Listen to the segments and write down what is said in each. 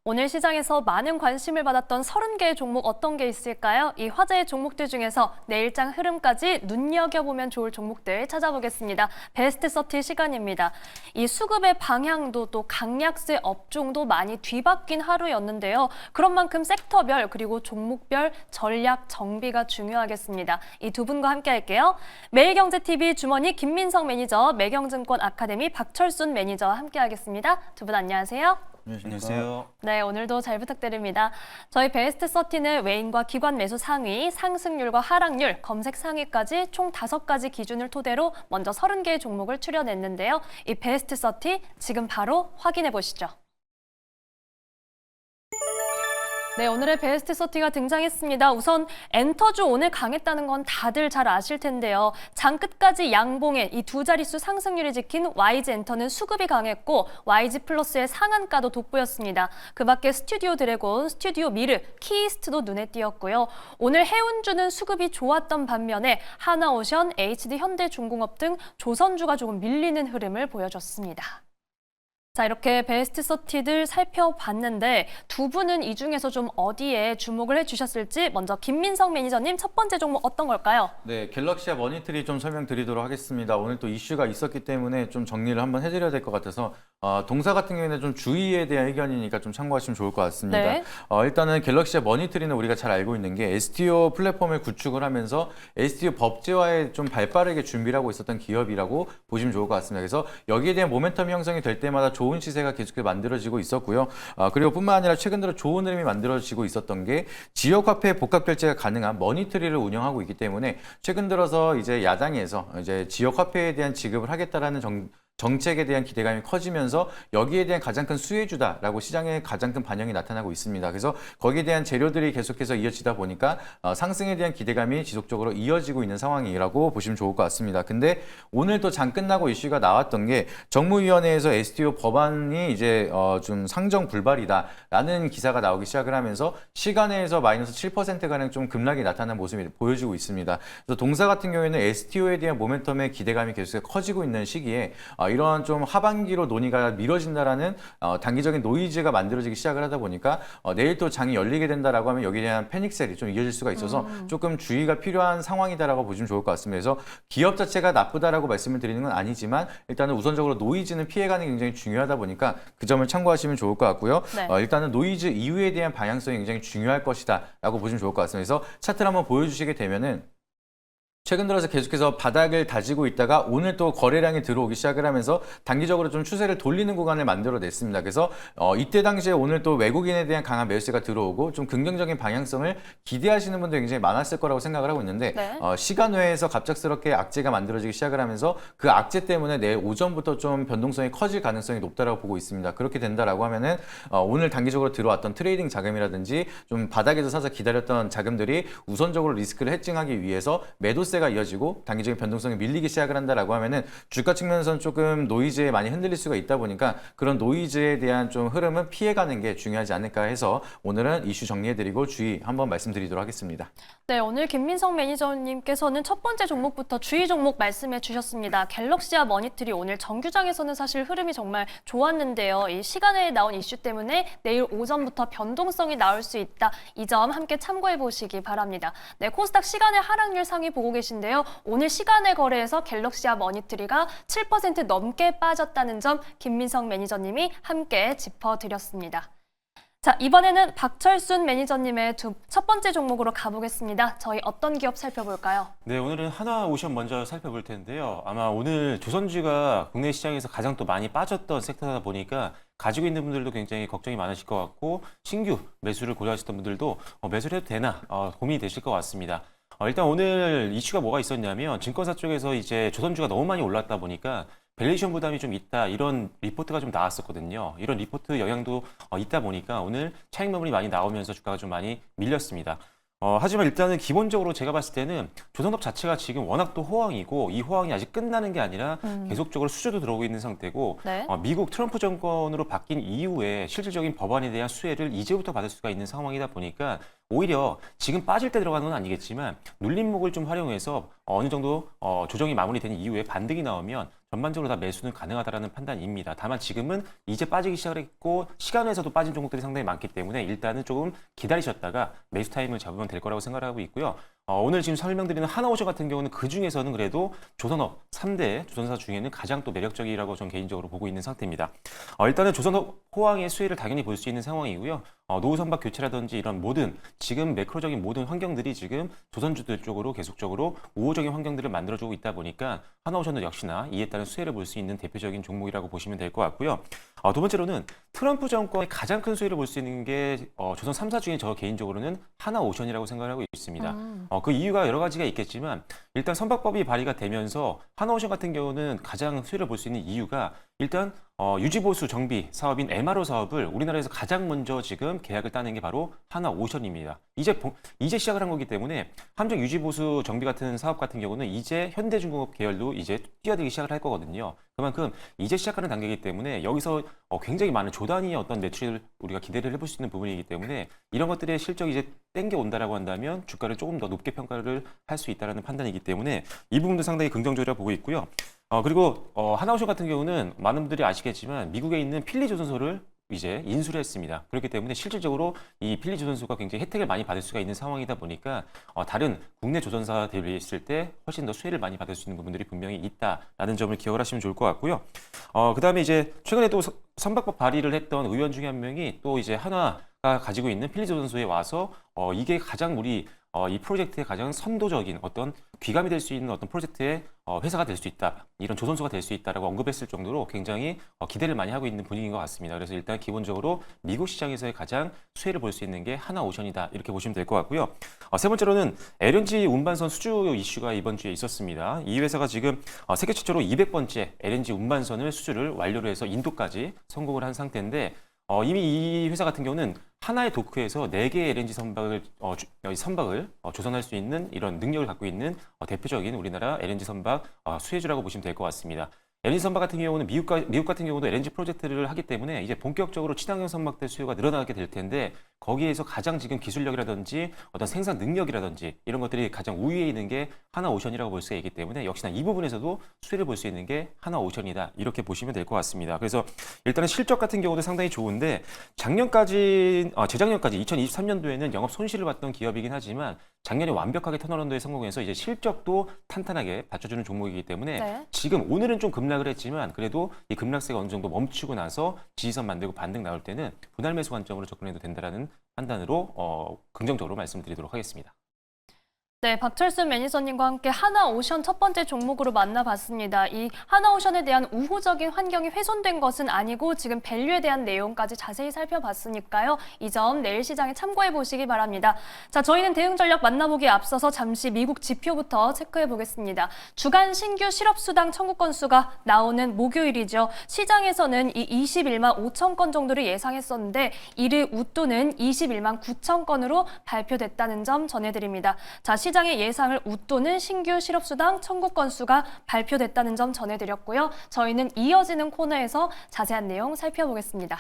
오늘 시장에서 많은 관심을 받았던 30개의 종목 어떤 게 있을까요? 이 화제의 종목들 중에서 내일장 흐름까지 눈여겨보면 좋을 종목들 찾아보겠습니다. 베스트 30 시간입니다. 이 수급의 방향도 또 강약세 업종도 많이 뒤바뀐 하루였는데요. 그런 만큼 섹터별 그리고 종목별 전략 정비가 중요하겠습니다. 이 두 분과 함께 할게요. 매일경제TV 주머니 김민석 매니저, 매경증권 아카데미 박철순 매니저와 함께 하겠습니다. 두 분 안녕하세요. 안녕하세요. 네, 오늘도 잘 부탁드립니다. 저희 베스트 30는 외인과 기관 매수 상위, 상승률과 하락률, 검색 상위까지 총 5가지 기준을 토대로 먼저 30개의 종목을 추려냈는데요. 이 베스트 30 지금 바로 확인해 보시죠. 네, 오늘의 베스트 30가 등장했습니다. 우선 엔터주 오늘 강했다는 건 다들 잘 아실 텐데요. 장 끝까지 양봉에 이 두 자릿수 상승률이 지킨 YG 엔터는 수급이 강했고 YG 플러스의 상한가도 돋보였습니다. 그 밖에 스튜디오 드래곤, 스튜디오 미르, 키이스트도 눈에 띄었고요. 오늘 해운주는 수급이 좋았던 반면에 하나오션, HD 현대중공업 등 조선주가 조금 밀리는 흐름을 보여줬습니다. 자, 이렇게 베스트 30들 살펴봤는데 두 분은 이 중에서 좀 어디에 주목을 해주셨을지 먼저 김민석 매니저님 첫 번째 종목 어떤 걸까요? 네, 갤럭시와 머니트리 좀 설명드리도록 하겠습니다. 오늘 또 이슈가 있었기 때문에 좀 정리를 한번 해드려야 될 것 같아서 동사 같은 경우에는 좀 주의에 대한 의견이니까 좀 참고하시면 좋을 것 같습니다. 네. 일단은 갤럭시와 머니트리는 우리가 잘 알고 있는 게 STO 플랫폼을 구축을 하면서 STO 법제화에 좀 발빠르게 준비를 하고 있었던 기업이라고 보시면 좋을 것 같습니다. 그래서 여기에 대한 모멘텀 형성이 될 때마다 좋은 시세가 계속해서 만들어지고 있었고요. 그리고 뿐만 아니라 최근 들어 좋은 흐름이 만들어지고 있었던 게 지역 화폐 복합 결제가 가능한 머니트리를 운영하고 있기 때문에 최근 들어서 이제 야당에서 이제 지역 화폐에 대한 지급을 하겠다라는 정책에 대한 기대감이 커지면서 여기에 대한 가장 큰 수혜주다라고 시장에 가장 큰 반영이 나타나고 있습니다. 그래서 거기에 대한 재료들이 계속해서 이어지다 보니까 상승에 대한 기대감이 지속적으로 이어지고 있는 상황이라고 보시면 좋을 것 같습니다. 근데 오늘 또 장 끝나고 이슈가 나왔던 게 정무위원회에서 STO 법안이 이제 좀 상정 불발이다라는 기사가 나오기 시작을 하면서 시간에서 마이너스 7%가량 좀 급락이 나타나는 모습이 보여지고 있습니다. 그래서 동사 같은 경우에는 STO에 대한 모멘텀의 기대감이 계속 커지고 있는 시기에 이런 좀 하반기로 논의가 미뤄진다라는 단기적인 노이즈가 만들어지기 시작을 하다 보니까 내일 또 장이 열리게 된다라고 하면 여기에 대한 패닉셀이 좀 이어질 수가 있어서 조금 주의가 필요한 상황이다라고 보시면 좋을 것 같습니다. 그래서 기업 자체가 나쁘다라고 말씀을 드리는 건 아니지만 일단은 우선적으로 노이즈는 피해가는 게 굉장히 중요하다 보니까 그 점을 참고하시면 좋을 것 같고요. 네. 일단은 노이즈 이후에 대한 방향성이 굉장히 중요할 것이다라고 보시면 좋을 것 같습니다. 그래서 차트를 한번 보여주시게 되면은 최근 들어서 계속해서 바닥을 다지고 있다가 오늘 또 거래량이 들어오기 시작을 하면서 단기적으로 좀 추세를 돌리는 구간을 만들어냈습니다. 그래서 이때 당시에 오늘 또 외국인에 대한 강한 매수세가 들어오고 좀 긍정적인 방향성을 기대하시는 분들이 굉장히 많았을 거라고 생각을 하고 있는데 네. 시간 외에서 갑작스럽게 악재가 만들어지기 시작을 하면서 그 악재 때문에 내일 오전부터 좀 변동성이 커질 가능성이 높다라고 보고 있습니다. 그렇게 된다라고 하면은 오늘 단기적으로 들어왔던 트레이딩 자금이라든지 좀 바닥에서 사서 기다렸던 자금들이 우선적으로 리스크를 해칭하기 위해서 매도세가 이어지고 단기적인 변동성이 밀리기 시작을 한다라고 하면은 주가 측면에서는 조금 노이즈에 많이 흔들릴 수가 있다 보니까 그런 노이즈에 대한 좀 흐름은 피해가는 게 중요하지 않을까 해서 오늘은 이슈 정리해드리고 주의 한번 말씀드리도록 하겠습니다. 네, 오늘 김민석 매니저님께서는 첫 번째 종목부터 주의 종목 말씀해 주셨습니다. 갤럭시와 머니트리 오늘 정규장에서는 사실 흐름이 정말 좋았는데요. 이 시간에 나온 이슈 때문에 내일 오전부터 변동성이 나올 수 있다. 이 점 함께 참고해 보시기 바랍니다. 네, 코스닥 시간의 하락률 상위 보고 계신데요. 오늘 시간의 거래에서 갤럭시와 머니트리가 7% 넘게 빠졌다는 점 김민석 매니저님이 함께 짚어드렸습니다. 자, 이번에는 박철순 매니저님의 첫 번째 종목으로 가보겠습니다. 저희 어떤 기업 살펴볼까요? 네, 오늘은 하나오션 먼저 살펴볼 텐데요. 아마 오늘 조선주가 국내 시장에서 가장 또 많이 빠졌던 섹터다 보니까 가지고 있는 분들도 굉장히 걱정이 많으실 것 같고 신규 매수를 고려하셨던 분들도 매수를 해도 되나 고민이 되실 것 같습니다. 일단 오늘 이슈가 뭐가 있었냐면 증권사 쪽에서 이제 조선주가 너무 많이 올랐다 보니까 밸류에이션 부담이 좀 있다 이런 리포트가 좀 나왔었거든요. 이런 리포트 영향도 있다 보니까 오늘 차익 매물이 많이 나오면서 주가가 좀 많이 밀렸습니다. 하지만 일단은 기본적으로 제가 봤을 때는 조선업 자체가 지금 워낙 또 호황이고 이 호황이 아직 끝나는 게 아니라 계속적으로 수주도 들어오고 있는 상태고 네. 미국 트럼프 정권으로 바뀐 이후에 실질적인 법안에 대한 수혜를 이제부터 받을 수가 있는 상황이다 보니까 오히려 지금 빠질 때 들어가는 건 아니겠지만 눌림목을 좀 활용해서 어느 정도 조정이 마무리된 이후에 반등이 나오면 전반적으로 다 매수는 가능하다라는 판단입니다. 다만 지금은 이제 빠지기 시작을 했고 시간에서도 빠진 종목들이 상당히 많기 때문에 일단은 조금 기다리셨다가 매수 타임을 잡으면 될 거라고 생각하고 있고요. 오늘 지금 설명드리는 하나오션 같은 경우는 그 중에서는 그래도 조선업 3대 조선사 중에는 가장 또 매력적이라고 저는 개인적으로 보고 있는 상태입니다. 일단은 조선업 호황의 수혜를 당연히 볼 수 있는 상황이고요. 노후 선박 교체라든지 이런 모든 지금 매크로적인 모든 환경들이 지금 조선주들 쪽으로 계속적으로 우호적인 환경들을 만들어주고 있다 보니까 하나오션도 역시나 이에 따른 수혜를 볼 수 있는 대표적인 종목이라고 보시면 될 것 같고요. 두 번째로는 트럼프 정권의 가장 큰 수혜를 볼 수 있는 게 조선 3사 중에 저 개인적으로는 하나오션이라고 생각을 하고 있습니다. 그 이유가 여러 가지가 있겠지만 일단 선박법이 발의가 되면서 하나오션 같은 경우는 가장 수혜를 볼 수 있는 이유가 일단 유지보수 정비 사업인 MRO 사업을 우리나라에서 가장 먼저 지금 계약을 따낸 게 바로 하나오션입니다. 이제 시작을 한 거기 때문에 함정 유지보수 정비 같은 사업 같은 경우는 이제 현대중공업 계열도 이제 뛰어들기 시작을 할 거거든요. 그만큼 이제 시작하는 단계이기 때문에 여기서 굉장히 많은 조단위의 어떤 매출을 우리가 기대를 해볼 수 있는 부분이기 때문에 이런 것들의 실적이 이제 땡겨 온다라고 한다면 주가를 조금 더 높게 평가를 할 수 있다라는 판단이기 때문에 이 부분도 상당히 긍정적이라고 보고 있고요. 그리고 하나오션 같은 경우는 많은 분들이 아시겠지만 미국에 있는 필리조선소를 이제 인수를 했습니다. 그렇기 때문에 실질적으로 이 필리조선소가 굉장히 혜택을 많이 받을 수가 있는 상황이다 보니까 다른 국내 조선사 대비했을 때 훨씬 더 수혜를 많이 받을 수 있는 부분들이 분명히 있다라는 점을 기억을 하시면 좋을 것 같고요. 그다음에 이제 최근에 또 선박법 발의를 했던 의원 중에 한 명이 또 이제 하나가 가지고 있는 필리조선소에 와서 이게 가장 우리 이 프로젝트의 가장 선도적인 어떤 귀감이 될 수 있는 어떤 프로젝트의 회사가 될 수 있다. 이런 조선소가 될 수 있다라고 언급했을 정도로 굉장히 기대를 많이 하고 있는 분위기인 것 같습니다. 그래서 일단 기본적으로 미국 시장에서의 가장 수혜를 볼 수 있는 게 하나오션이다. 이렇게 보시면 될 것 같고요. 세 번째로는 LNG 운반선 수주 이슈가 이번 주에 있었습니다. 이 회사가 지금 세계 최초로 200번째 LNG 운반선을 수주를 완료를 해서 인도까지 성공을 한 상태인데 이미 이 회사 같은 경우는 하나의 도크에서 4개의 LNG 선박을 조선할 수 있는 이런 능력을 갖고 있는 대표적인 우리나라 LNG 선박 수혜주라고 보시면 될 것 같습니다. LNG 선박 같은 경우는 미국 같은 경우도 LNG 프로젝트를 하기 때문에 이제 본격적으로 친환경 선박들 수요가 늘어나게 될 텐데 거기에서 가장 지금 기술력이라든지 어떤 생산 능력이라든지 이런 것들이 가장 우위에 있는 게 하나오션이라고 볼 수가 있기 때문에 역시나 이 부분에서도 수혜를 볼 수 있는 게 하나오션이다 이렇게 보시면 될 것 같습니다. 그래서 일단은 실적 같은 경우도 상당히 좋은데 재작년까지 2023년도에는 영업 손실을 봤던 기업이긴 하지만 작년에 완벽하게 턴어라운드에 성공해서 이제 실적도 탄탄하게 받쳐주는 종목이기 때문에 네. 지금 오늘은 좀 급락을 했지만 그래도 이 급락세가 어느 정도 멈추고 나서 지지선 만들고 반등 나올 때는 분할 매수 관점으로 접근해도 된다라는 판단으로 긍정적으로 말씀드리도록 하겠습니다. 네, 박철순 매니저님과 함께 하나오션 첫 번째 종목으로 만나봤습니다. 이 하나오션에 대한 우호적인 환경이 훼손된 것은 아니고 지금 밸류에 대한 내용까지 자세히 살펴봤으니까요. 이 점 내일 시장에 참고해 보시기 바랍니다. 자, 저희는 대응 전략 만나보기에 앞서서 잠시 미국 지표부터 체크해 보겠습니다. 주간 신규 실업수당 청구 건수가 나오는 목요일이죠. 시장에서는 이 21만 5천 건 정도를 예상했었는데 이를 웃도는 21만 9천 건으로 발표됐다는 점 전해드립니다. 자, 시장의 예상을 웃도는 신규 실업수당 청구 건수가 발표됐다는 점 전해드렸고요. 저희는 이어지는 코너에서 자세한 내용 살펴보겠습니다.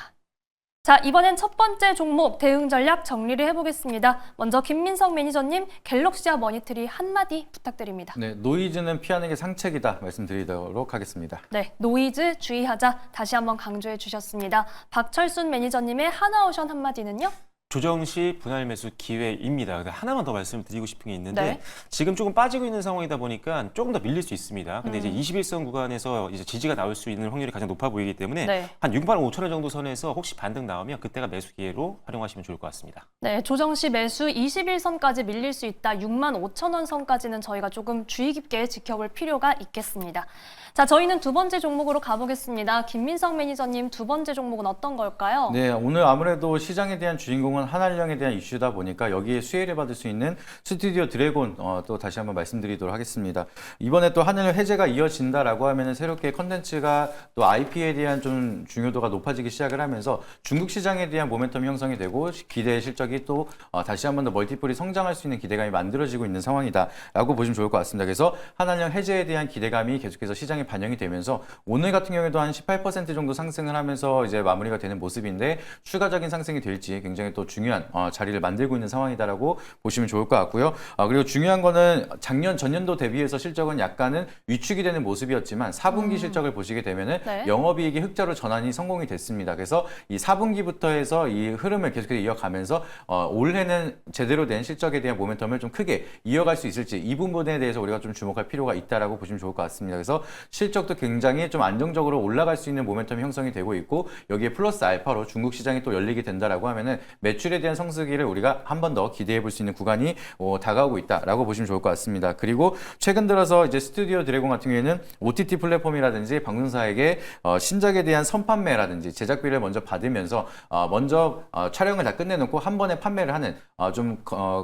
자, 이번엔 첫 번째 종목 대응 전략 정리를 해보겠습니다. 먼저 김민석 매니저님, 갤럭시와 머니트리 한마디 부탁드립니다. 네, 노이즈는 피하는 게 상책이다 말씀드리도록 하겠습니다. 네, 노이즈 주의하자 다시 한번 강조해 주셨습니다. 박철순 매니저님의 하나오션 한마디는요? 조정 시 분할 매수 기회입니다. 근데 하나만 더 말씀드리고 싶은 게 있는데 네. 지금 조금 빠지고 있는 상황이다 보니까 조금 더 밀릴 수 있습니다. 근데 이제 21선 구간에서 이제 지지가 나올 수 있는 확률이 가장 높아 보이기 때문에 네. 한 6만 5천 원 정도 선에서 혹시 반등 나오면 그때가 매수 기회로 활용하시면 좋을 것 같습니다. 네, 조정 시 매수 21선까지 밀릴 수 있다. 6만 5천 원 선까지는 저희가 조금 주의 깊게 지켜볼 필요가 있겠습니다. 자, 저희는 두 번째 종목으로 가보겠습니다. 김민석 매니저님, 두 번째 종목은 어떤 걸까요? 네, 오늘 아무래도 시장에 대한 주인공은 한한령에 대한 이슈다 보니까 여기에 수혜를 받을 수 있는 스튜디오 드래곤 또 다시 한번 말씀드리도록 하겠습니다. 이번에 또 한한령 해제가 이어진다라고 하면은 새롭게 컨텐츠가 또 IP에 대한 좀 중요도가 높아지기 시작을 하면서 중국 시장에 대한 모멘텀 형성이 되고 기대 실적이 또 다시 한번 더 멀티플이 성장할 수 있는 기대감이 만들어지고 있는 상황이다라고 보시면 좋을 것 같습니다. 그래서 한한령 해제에 대한 기대감이 계속해서 시장에 반영이 되면서 오늘 같은 경우에도 한 18% 정도 상승을 하면서 이제 마무리가 되는 모습인데 추가적인 상승이 될지 굉장히 또 중요한 자리를 만들고 있는 상황이다라고 보시면 좋을 것 같고요. 그리고 중요한 거는 작년 전년도 대비해서 실적은 약간은 위축이 되는 모습이었지만 4분기 실적을 보시게 되면은 네. 영업이익이 흑자로 전환이 성공이 됐습니다. 그래서 이 4분기부터 해서 이 흐름을 계속해서 이어가면서 올해는 제대로 된 실적에 대한 모멘텀을 좀 크게 이어갈 수 있을지 이 부분에 대해서 우리가 좀 주목할 필요가 있다라고 보시면 좋을 것 같습니다. 그래서 실적도 굉장히 좀 안정적으로 올라갈 수 있는 모멘텀이 형성이 되고 있고 여기에 플러스 알파로 중국 시장이 또 열리게 된다라고 하면은 매출에 대한 성수기를 우리가 한 번 더 기대해 볼 수 있는 구간이 다가오고 있다라고 보시면 좋을 것 같습니다. 그리고 최근 들어서 이제 스튜디오 드래곤 같은 경우에는 OTT 플랫폼이라든지 방송사에게 신작에 대한 선판매라든지 제작비를 먼저 받으면서 먼저 촬영을 다 끝내놓고 한 번에 판매를 하는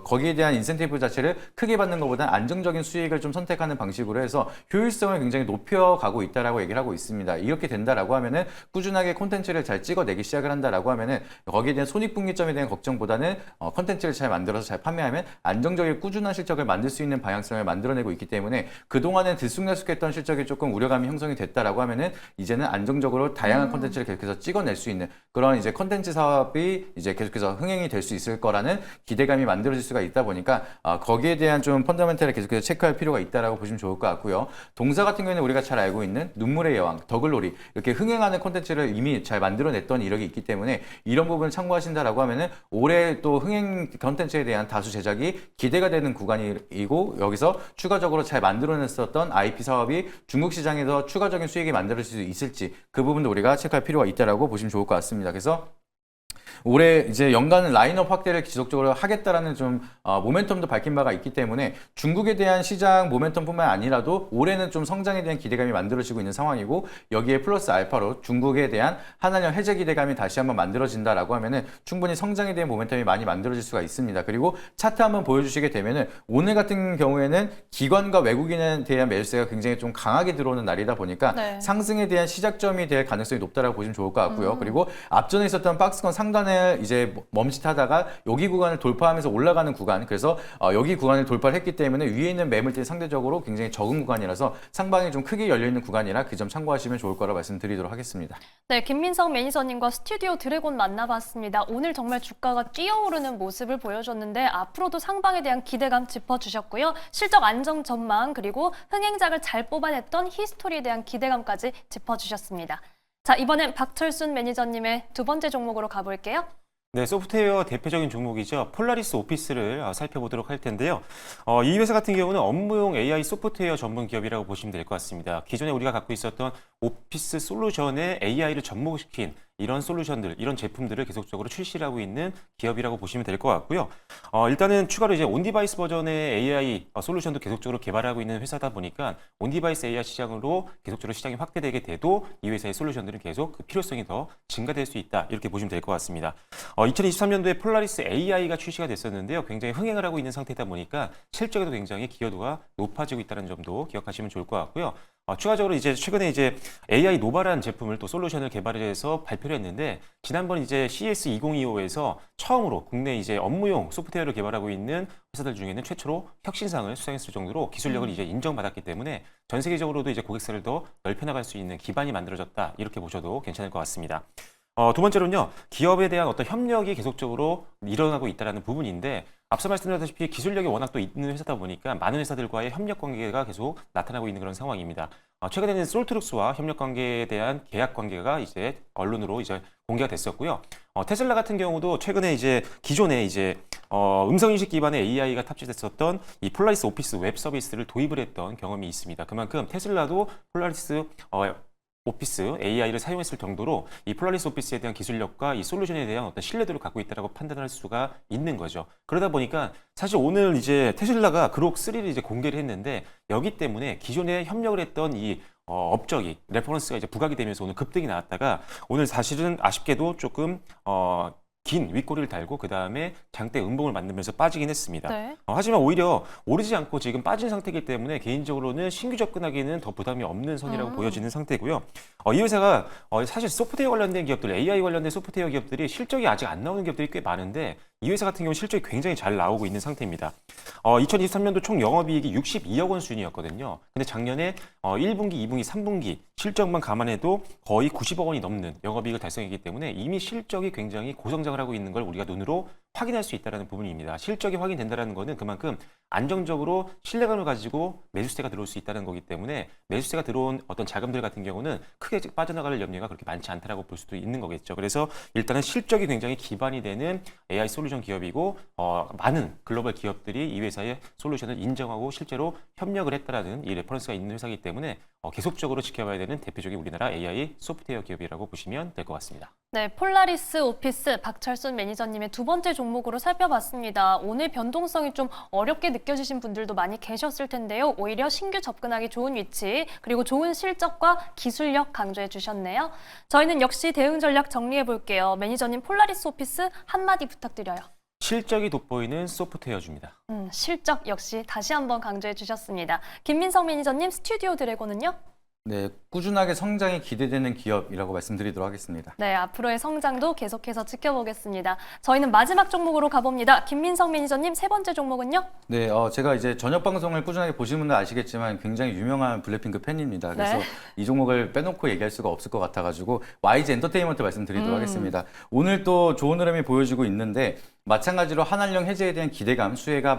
거기에 대한 인센티브 자체를 크게 받는 것보다는 안정적인 수익을 좀 선택하는 방식으로 해서 효율성을 굉장히 높여가고 있다라고 얘기를 하고 있습니다. 이렇게 된다라고 하면은 꾸준하게 콘텐츠를 잘 찍어내기 시작을 한다라고 하면은 거기에 대한 손익분기점에 대한 걱정보다는 콘텐츠를 잘 만들어서 잘 판매하면 안정적인 꾸준한 실적을 만들 수 있는 방향성을 만들어내고 있기 때문에 그동안은 들쑥날쑥했던 실적이 조금 우려감이 형성이 됐다라고 하면은 이제는 안정적으로 다양한 콘텐츠를 계속해서 찍어낼 수 있는 그런 이제 콘텐츠 사업이 이제 계속해서 흥행이 될 수 있을 거라는 기대감이 만들어질 수가 있다 보니까 거기에 대한 좀 펀더멘털을 계속해서 체크할 필요가 있다라고 보시면 좋을 것 같고요. 동사 같은 경우에는 우리가 잘 알고 있는 눈물의 여왕, 더글로리 이렇게 흥행하는 콘텐츠를 이미 잘 만들어냈던 이력이 있기 때문에 이런 부분을 참고하신다라고 하면은 올해 또 흥행 콘텐츠에 대한 다수 제작이 기대가 되는 구간이고 여기서 추가적으로 잘 만들어냈었던 IP 사업이 중국 시장에서 추가적인 수익이 만들어질 수 있을지 그 부분도 우리가 체크할 필요가 있다라고 보시면 좋을 것 같습니다. 그래서 올해 이제 연간 라인업 확대를 지속적으로 하겠다라는 좀 모멘텀도 밝힌 바가 있기 때문에 중국에 대한 시장 모멘텀뿐만 아니라도 올해는 좀 성장에 대한 기대감이 만들어지고 있는 상황이고 여기에 플러스 알파로 중국에 대한 한한령 해제 기대감이 다시 한번 만들어진다라고 하면은 충분히 성장에 대한 모멘텀이 많이 만들어질 수가 있습니다. 그리고 차트 한번 보여주시게 되면은 오늘 같은 경우에는 기관과 외국인에 대한 매수세가 굉장히 좀 강하게 들어오는 날이다 보니까 네. 상승에 대한 시작점이 될 가능성이 높다라고 보시면 좋을 것 같고요. 그리고 앞전에 있었던 박스권 상단을 이제 멈칫하다가 여기 구간을 돌파하면서 올라가는 구간 그래서 여기 구간을 돌파를 했기 때문에 위에 있는 매물들이 상대적으로 굉장히 적은 구간이라서 상방이 좀 크게 열려있는 구간이라 그 점 참고하시면 좋을 거라 말씀드리도록 하겠습니다. 네, 김민석 매니저님과 스튜디오 드래곤 만나봤습니다. 오늘 정말 주가가 뛰어오르는 모습을 보여줬는데 앞으로도 상방에 대한 기대감 짚어주셨고요. 실적 안정 전망 그리고 흥행작을 잘 뽑아냈던 히스토리에 대한 기대감까지 짚어주셨습니다. 자, 이번엔 박철순 매니저님의 두 번째 종목으로 가볼게요. 네, 소프트웨어 대표적인 종목이죠. 폴라리스 오피스를 살펴보도록 할 텐데요. 이 회사 같은 경우는 업무용 AI 소프트웨어 전문 기업이라고 보시면 될 것 같습니다. 기존에 우리가 갖고 있었던 오피스 솔루션에 AI를 접목시킨 이런 솔루션들, 이런 제품들을 계속적으로 출시를 하고 있는 기업이라고 보시면 될 것 같고요. 일단은 추가로 이제 온디바이스 버전의 AI 솔루션도 계속적으로 개발하고 있는 회사다 보니까 온디바이스 AI 시장으로 계속적으로 시장이 확대되게 돼도 이 회사의 솔루션들은 계속 그 필요성이 더 증가될 수 있다. 이렇게 보시면 될 것 같습니다. 2023년도에 폴라리스 AI가 출시가 됐었는데요. 굉장히 흥행을 하고 있는 상태다 보니까 실적에도 굉장히 기여도가 높아지고 있다는 점도 기억하시면 좋을 것 같고요. 추가적으로 이제 최근에 이제 AI 노바라는 제품을 또 솔루션을 개발을 해서 발표를 했는데 지난번 이제 CES 2025에서 처음으로 국내 이제 업무용 소프트웨어를 개발하고 있는 회사들 중에는 최초로 혁신상을 수상했을 정도로 기술력을 이제 인정받았기 때문에 전 세계적으로도 이제 고객사를 더 넓혀나갈 수 있는 기반이 만들어졌다 이렇게 보셔도 괜찮을 것 같습니다. 두 번째로는요, 기업에 대한 어떤 협력이 계속적으로 일어나고 있다는 부분인데 앞서 말씀드렸다시피 기술력이 워낙 또 있는 회사다 보니까 많은 회사들과의 협력 관계가 계속 나타나고 있는 그런 상황입니다. 최근에는 솔트룩스와 협력 관계에 대한 계약 관계가 이제 언론으로 이제 공개가 됐었고요. 테슬라 같은 경우도 최근에 이제 기존에 이제 음성인식 기반의 AI가 탑재됐었던 이 폴라리스 오피스 웹 서비스를 도입을 했던 경험이 있습니다. 그만큼 테슬라도 폴라리스 오피스 AI를 사용했을 정도로 이 폴라리스 오피스에 대한 기술력과 이 솔루션에 대한 어떤 신뢰도를 갖고 있다라고 판단할 수가 있는 거죠. 그러다 보니까 사실 오늘 이제 테슬라가 그록 3를 이제 공개를 했는데 여기 때문에 기존에 협력을 했던 이 업적이 레퍼런스가 이제 부각이 되면서 오늘 급등이 나왔다가 오늘 사실은 아쉽게도 조금 긴 윗꼬리를 달고 그 다음에 장대 음봉을 만들면서 빠지긴 했습니다. 네. 하지만 오히려 오르지 않고 지금 빠진 상태이기 때문에 개인적으로는 신규 접근하기는 더 부담이 없는 선이라고 보여지는 상태고요. 이 회사가 사실 소프트웨어 관련된 기업들, AI 관련된 소프트웨어 기업들이 실적이 아직 안 나오는 기업들이 꽤 많은데 이 회사 같은 경우는 실적이 굉장히 잘 나오고 있는 상태입니다. 2023년도 총 영업이익이 62억 원 수준이었거든요. 근데 작년에 1분기, 2분기, 3분기 실적만 감안해도 거의 90억 원이 넘는 영업이익을 달성했기 때문에 이미 실적이 굉장히 고성장을 하고 있는 걸 우리가 눈으로 확인할 수 있다는 부분입니다. 실적이 확인된다는 것은 그만큼 안정적으로 신뢰감을 가지고 매수세가 들어올 수 있다는 거기 때문에 매수세가 들어온 어떤 자금들 같은 경우는 크게 빠져나갈 염려가 그렇게 많지 않다라고 볼 수도 있는 거겠죠. 그래서 일단은 실적이 굉장히 기반이 되는 AI 솔루션 기업이고 많은 글로벌 기업들이 이 회사의 솔루션을 인정하고 실제로 협력을 했다라는 이 레퍼런스가 있는 회사이기 때문에 계속적으로 지켜봐야 되는 대표적인 우리나라 AI 소프트웨어 기업이라고 보시면 될 것 같습니다. 네, 폴라리스 오피스 박철순 매니저님의 두 번째 종목으로 살펴봤습니다. 오늘 변동성이 좀 어렵게 느껴지신 분들도 많이 계셨을 텐데요. 오히려 신규 접근하기 좋은 위치, 그리고 좋은 실적과 기술력 강조해 주셨네요. 저희는 역시 대응 전략 정리해 볼게요. 매니저님, 폴라리스 오피스 한마디 부탁드려요. 실적이 돋보이는 소프트웨어주입니다. 실적 역시 다시 한번 강조해 주셨습니다. 김민성 매니저님, 스튜디오 드래곤은요? 네, 꾸준하게 성장이 기대되는 기업이라고 말씀드리도록 하겠습니다. 네, 앞으로의 성장도 계속해서 지켜보겠습니다. 저희는 마지막 종목으로 가봅니다. 김민성 매니저님, 세 번째 종목은요? 네, 제가 이제 저녁 방송을 꾸준하게 보시는 분들 아시겠지만 굉장히 유명한 블랙핑크 팬입니다. 그래서 네. 이 종목을 빼놓고 얘기할 수가 없을 것 같아가지고 YG 엔터테인먼트 말씀드리도록 하겠습니다. 오늘 또 좋은 흐름이 보여지고 있는데 마찬가지로 한한령 해제에 대한 기대감, 수혜가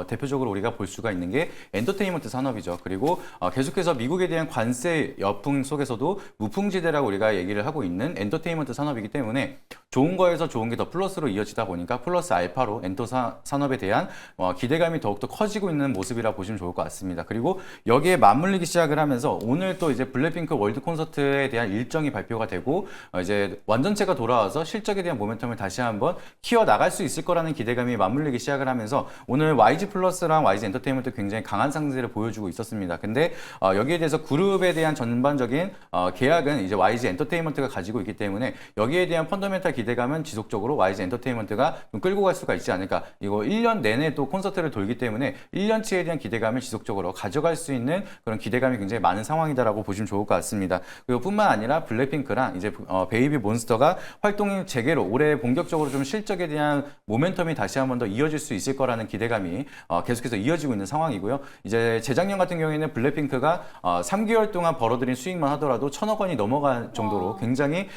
대표적으로 우리가 볼 수가 있는 게 엔터테인먼트 산업이죠. 그리고 계속해서 미국에 대한 관세 여풍 속에서도 무풍지대라고 우리가 얘기를 하고 있는 엔터테인먼트 산업이기 때문에 좋은 거에서 좋은 게 더 플러스로 이어지다 보니까 플러스 알파로 엔터 산업에 대한 기대감이 더욱더 커지고 있는 모습이라 보시면 좋을 것 같습니다. 그리고 여기에 맞물리기 시작을 하면서 오늘 또 이제 블랙핑크 월드 콘서트에 대한 일정이 발표가 되고 이제 완전체가 돌아와서 실적에 대한 모멘텀을 다시 한번 키워 나갈 수 있을 거라는 기대감이 맞물리기 시작을 하면서 오늘 YG 플러스랑 YG 엔터테인먼트 굉장히 강한 상승세를 보여주고 있었습니다. 근데 여기에 대해서 그룹에 대한 전반적인 계약은 이제 YG 엔터테인먼트가 가지고 있기 때문에 여기에 대한 펀더멘탈 기대감은 지속적으로 YG 엔터테인먼트가 좀 끌고 갈 수가 있지 않을까. 이거 1년 내내 또 콘서트를 돌기 때문에 1년치에 대한 기대감을 지속적으로 가져갈 수 있는 그런 기대감이 굉장히 많은 상황이다라고 보시면 좋을 것 같습니다. 그리고 뿐만 아니라 블랙핑크랑 이제 베이비 몬스터가 활동 재개로 올해 본격적으로 좀 실적에 대한 모멘텀이 다시 한번 더 이어질 수 있을 거라는 기대감이 계속해서 이어지고 있는 상황이고요. 이제 재작년 같은 경우에는 블랙핑크가 3개월 동안 벌어들인 수익만 하더라도 1,000억 원이 넘어갈 정도로 굉장히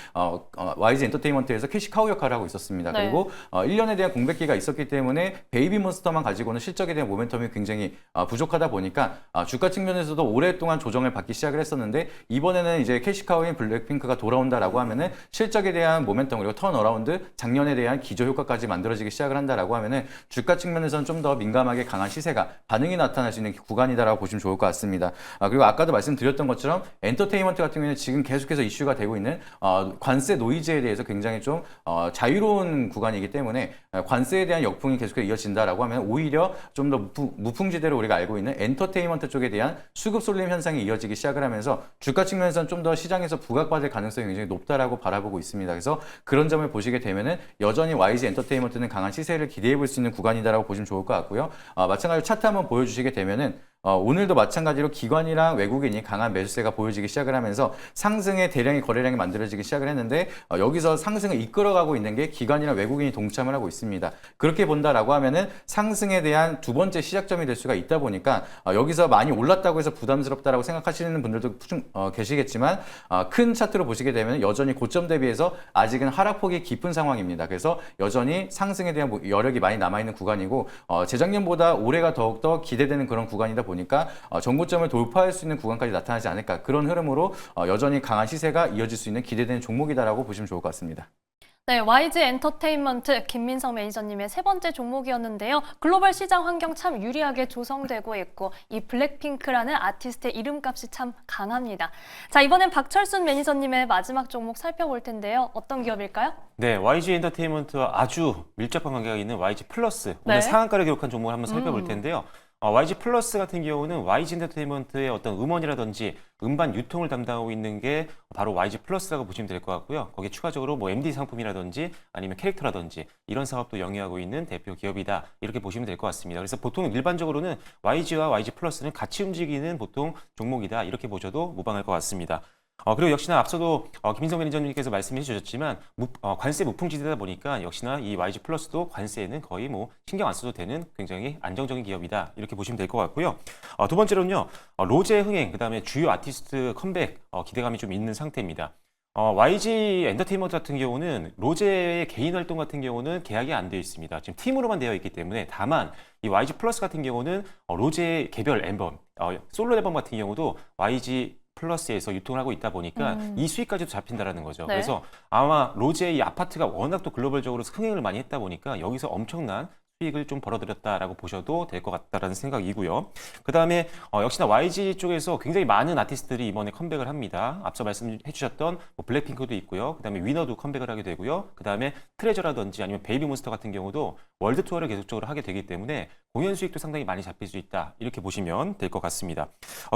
YG 엔터테인먼트에서 캐시카우 역할을 하고 있었습니다. 네. 그리고 1년에 대한 공백기가 있었기 때문에 베이비 몬스터만 가지고는 실적에 대한 모멘텀이 굉장히 부족하다 보니까 주가 측면에서도 오랫동안 조정을 받기 시작을 했었는데 이번에는 이제 캐시카우인 블랙핑크가 돌아온다라고 하면은 실적에 대한 모멘텀 그리고 턴어라운드 작년에 대한 기저 효과까지 만들어지기 시작을 한다라고 하면은 주가 측면에서는 좀 더 민감하게 강한 시세가 반응이 나타날 수 있는 구간이다라고 보시면 좋을 것 같습니다. 그리고 아까도 말씀드렸던 것처럼 엔터테인먼트 같은 경우에는 지금 계속해서 이슈가 되고 있는 관세 노이즈에 대해서 굉장히 좀 자유로운 구간이기 때문에 관세에 대한 역풍이 계속해서 이어진다라고 하면 오히려 좀 더 무풍지대로 우리가 알고 있는 엔터테인먼트 쪽에 대한 수급 쏠림 현상이 이어지기 시작을 하면서 주가 측면에서는 좀 더 시장에서 부각받을 가능성이 굉장히 높다라고 바라보고 있습니다. 그래서 그런 점을 보시게 되면은 여전히 YG 엔터테인먼트는 강한 시세를 기대해 볼 수 있는 구간이다라고 보시면 좋을 것 같고요. 마찬가지로 차트 한번 보여주시게 되면은 오늘도 마찬가지로 기관이랑 외국인이 강한 매수세가 보여지기 시작을 하면서 상승의 대량의 거래량이 만들어지기 시작을 했는데 여기서 상승을 이끌어가고 있는 게 기관이랑 외국인이 동참을 하고 있습니다. 그렇게 본다라고 하면은 상승에 대한 두 번째 시작점이 될 수가 있다 보니까 여기서 많이 올랐다고 해서 부담스럽다라고 생각하시는 분들도 계시겠지만 큰 차트로 보시게 되면 여전히 고점 대비해서 아직은 하락폭이 깊은 상황입니다. 그래서 여전히 상승에 대한 여력이 많이 남아있는 구간이고 재작년보다 올해가 더욱더 기대되는 그런 구간이다 보니까 전고점을 돌파할 수 있는 구간까지 나타나지 않을까 그런 흐름으로 여전히 강한 시세가 이어질 수 있는 기대되는 종목이다라고 보시면 좋을 것 같습니다. 네, YG 엔터테인먼트 김민성 매니저님의 세 번째 종목이었는데요. 글로벌 시장 환경 참 유리하게 조성되고 있고 이 블랙핑크라는 아티스트의 이름값이 참 강합니다. 자, 이번엔 박철순 매니저님의 마지막 종목 살펴볼 텐데요. 어떤 기업일까요? 네, YG 엔터테인먼트와 아주 밀접한 관계가 있는 YG 플러스 오늘 네. 상한가를 기록한 종목을 한번 살펴볼 텐데요. YG 플러스 같은 경우는 YG 엔터테인먼트의 어떤 음원이라든지 음반 유통을 담당하고 있는 게 바로 YG 플러스라고 보시면 될 것 같고요. 거기에 추가적으로 뭐 MD 상품이라든지 아니면 캐릭터라든지 이런 사업도 영위하고 있는 대표 기업이다. 이렇게 보시면 될 것 같습니다. 그래서 보통 일반적으로는 YG와 YG 플러스는 같이 움직이는 보통 종목이다. 이렇게 보셔도 무방할 것 같습니다. 그리고 역시나 앞서도 김민성 매니저님께서 말씀해 주셨지만 관세 무풍지대다 보니까 역시나 이 YG 플러스도 관세에는 거의 뭐 신경 안 써도 되는 굉장히 안정적인 기업이다 이렇게 보시면 될 것 같고요. 두 번째로는요, 로제 흥행 그다음에 주요 아티스트 컴백 기대감이 좀 있는 상태입니다. YG 엔터테인먼트 같은 경우는 로제의 개인 활동 같은 경우는 계약이 안 되어 있습니다. 지금 팀으로만 되어 있기 때문에 다만 이 YG 플러스 같은 경우는 로제의 개별 앨범, 솔로 앨범 같은 경우도 YG 플러스에서 유통을 하고 있다 보니까 이 수익까지도 잡힌다라는 거죠. 네. 그래서 아마 로제의 이 아파트가 워낙 또 글로벌적으로 흥행을 많이 했다 보니까 여기서 엄청난 수익을 좀 벌어들였다라고 보셔도 될 것 같다라는 생각이고요. 그 다음에 역시나 YG 쪽에서 굉장히 많은 아티스트들이 이번에 컴백을 합니다. 앞서 말씀해 주셨던 뭐 블랙핑크도 있고요. 그 다음에 위너도 컴백을 하게 되고요. 그 다음에 트레저라든지 아니면 베이비몬스터 같은 경우도 월드 투어를 계속적으로 하게 되기 때문에 공연 수익도 상당히 많이 잡힐 수 있다. 이렇게 보시면 될 것 같습니다.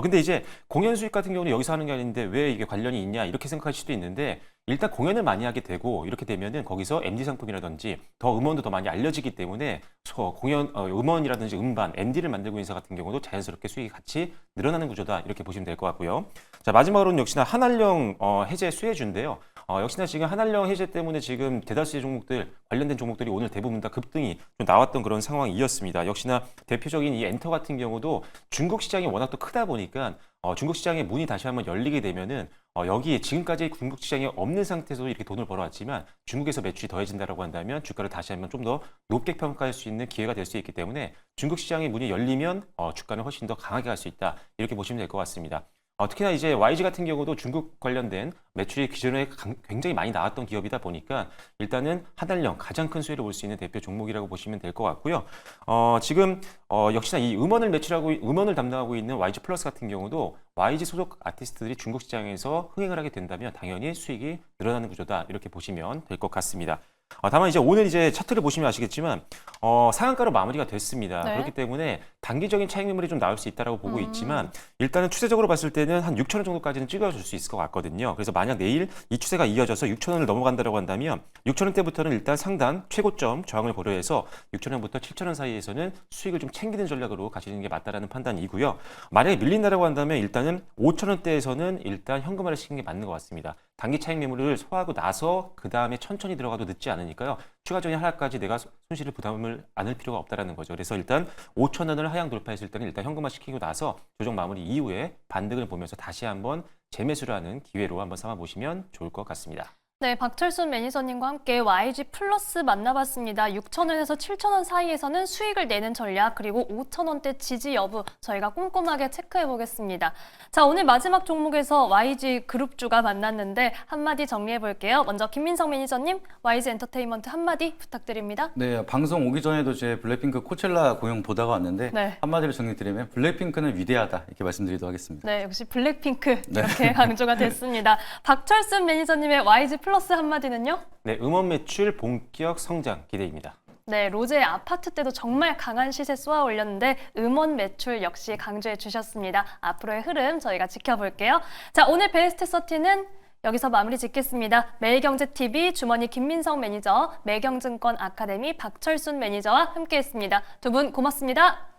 근데 이제 공연 수익 같은 경우는 여기서 하는 게 아닌데 왜 이게 관련이 있냐 이렇게 생각할 수도 있는데 일단 공연을 많이 하게 되고 이렇게 되면은 거기서 MD 상품이라든지 더 음원도 더 많이 알려지기 때문에 공연 음원이라든지 음반, MD를 만들고 있는 회사 같은 경우도 자연스럽게 수익이 같이 늘어나는 구조다 이렇게 보시면 될 것 같고요. 자, 마지막으로는 역시나 한알령 해제 수혜주인데요. 역시나 지금 한알령 해제 때문에 지금 대다수의 종목들 관련된 종목들이 오늘 대부분 다 급등이 좀 나왔던 그런 상황이었습니다. 역시나 대표적인 이 엔터 같은 경우도 중국 시장이 워낙 또 크다 보니까 중국 시장의 문이 다시 한번 열리게 되면은 여기에 지금까지 중국 시장에 없는 상태에서 이렇게 돈을 벌어왔지만 중국에서 매출이 더해진다라고 한다면 주가를 다시 한번 좀 더 높게 평가할 수 있는 기회가 될 수 있기 때문에 중국 시장의 문이 열리면 주가는 훨씬 더 강하게 갈 수 있다 이렇게 보시면 될 것 같습니다. 특히나 이제 YG 같은 경우도 중국 관련된 매출이 기존에 굉장히 많이 나왔던 기업이다 보니까 일단은 한알령 가장 큰 수혜를 볼 수 있는 대표 종목이라고 보시면 될 것 같고요. 지금 역시나 이 음원을 담당하고 있는 YG 플러스 같은 경우도 YG 소속 아티스트들이 중국 시장에서 흥행을 하게 된다면 당연히 수익이 늘어나는 구조다 이렇게 보시면 될 것 같습니다. 다만 이제 오늘 이제 차트를 보시면 아시겠지만 상한가로 마무리가 됐습니다. 네. 그렇기 때문에 단기적인 차익 매물이 좀 나올 수 있다라고 보고 있지만 일단은 추세적으로 봤을 때는 한 6천 원 정도까지는 찍어줄 수 있을 것 같거든요. 그래서 만약 내일 이 추세가 이어져서 6천 원을 넘어간다라고 한다면 6천 원대부터는 일단 상단 최고점 저항을 고려해서 6천 원부터 7천 원 사이에서는 수익을 좀 챙기는 전략으로 가시는 게 맞다라는 판단이고요. 만약에 밀린다라고 한다면 일단은 5천 원대에서는 일단 현금화를 시키는 게 맞는 것 같습니다. 단기 차익 매물을 소화하고 나서 그 다음에 천천히 들어가도 늦지 않으니까요. 추가적인 하락까지 내가 손실을 부담을 안을 필요가 없다라는 거죠. 그래서 일단 5천 원을 하향 돌파했을 때는 일단 현금화 시키고 나서 조정 마무리 이후에 반등을 보면서 다시 한번 재매수를 하는 기회로 한번 삼아 보시면 좋을 것 같습니다. 네, 박철순 매니저님과 함께 YG 플러스 만나봤습니다. 6,000원에서 7,000원 사이에서는 수익을 내는 전략, 그리고 5,000원대 지지 여부 저희가 꼼꼼하게 체크해 보겠습니다. 자, 오늘 마지막 종목에서 YG 그룹주가 만났는데 한마디 정리해 볼게요. 먼저 김민성 매니저님, YG 엔터테인먼트 한마디 부탁드립니다. 네, 방송 오기 전에도 제 블랙핑크 코첼라 공연 보다가 왔는데 네. 한마디로 정리드리면 블랙핑크는 위대하다 이렇게 말씀드리도록 하겠습니다. 네, 역시 블랙핑크 네. 이렇게 강조가 됐습니다. 박철순 매니저님의 YG 플러스 한마디는요? 네, 음원 매출 본격 성장 기대입니다. 네, 로제의 아파트 때도 정말 강한 시세 쏘아 올렸는데 음원 매출 역시 강조해 주셨습니다. 앞으로의 흐름 저희가 지켜볼게요. 자, 오늘 베스트 30는 여기서 마무리 짓겠습니다. 매일경제TV 주머니 김민성 매니저, 매경증권 아카데미 박철순 매니저와 함께했습니다. 두 분 고맙습니다.